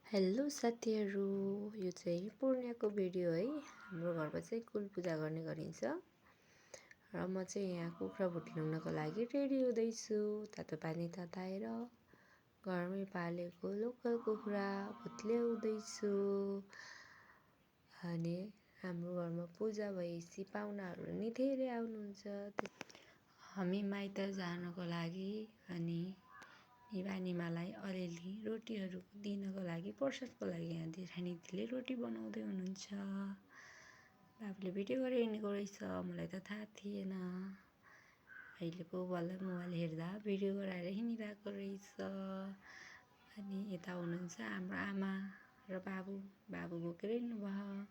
Hello साथीहरू, यो चाहिँ पूर्णियाको भिडियो है। हाम्रो घरमा चाहिँ कुल पूजा गर्ने गरिन्छ र म चाहिँ यहाँ कुखुरा भुट्नुको लागि रेडी हुँदैछु। तातो पानी तताएर घरमै पालेको लोकल कुखुरा भुत्ल्याउँदैछु। अनि हाम्रो घरमा पूजा भएपछि पाहुनाहरू नि धेरै आउनुहुन्छ। हामी माइत जानको लागि अनि निमालाई अलिअलि रोटीहरू दिनको लागि प्रसादको लागि यहाँ जेठानी दिदीले रोटी बनाउँदै हुनुहुन्छ। बाबुले भिडियो गरेर हिँडेको रहेछ, मलाई त थाहा थिएन। अहिले पो बल्ल मोबाइल हेर्दा भिडियो गराएर हिँडिरहेको रहेछ। अनि यता हुनुहुन्छ हाम्रो आमा र बाबु बोकेर हिँड्नुभयो।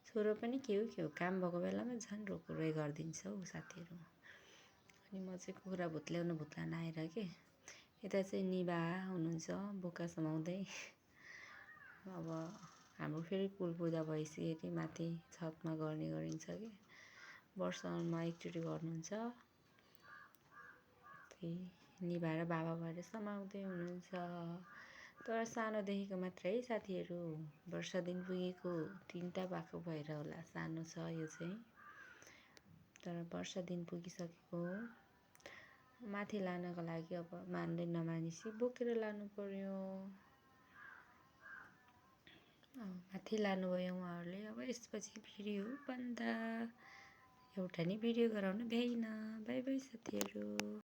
छोरो पनि के हो काम भएको बेलामा झन् रोकै गरिदिन्छ हौ साथीहरू। अनि म चाहिँ कुखुरा भुत्लाउन आएर के यता चाहिँ निभा हुनुहुन्छ बोका समाउँदै। अब हाम्रो फेरि कुल पूजा भइसकेपछि माथि छतमा गर्ने गरिन्छ कि वर्षमा एकचोटि गर्नुहुन्छ। त्यही निभा र बाबा भएर समाउँदै हुनुहुन्छ। तर सानोदेखिको मात्रै है साथीहरू, वर्ष दिन पुगेको 3टा भएको भएर होला सानो छ यो चाहिँ। तर वर्ष दिन पुगिसकेको माथि लानको लागि अब मान्दै नमानेपछि बोकेर लानु पर्यो। माथि लानुभयो उहाँहरूले। अब यसपछि भिडियो बन्द। एउटा नि भिडियो गराउन भ्याइन। बाई बाई साथीहरू।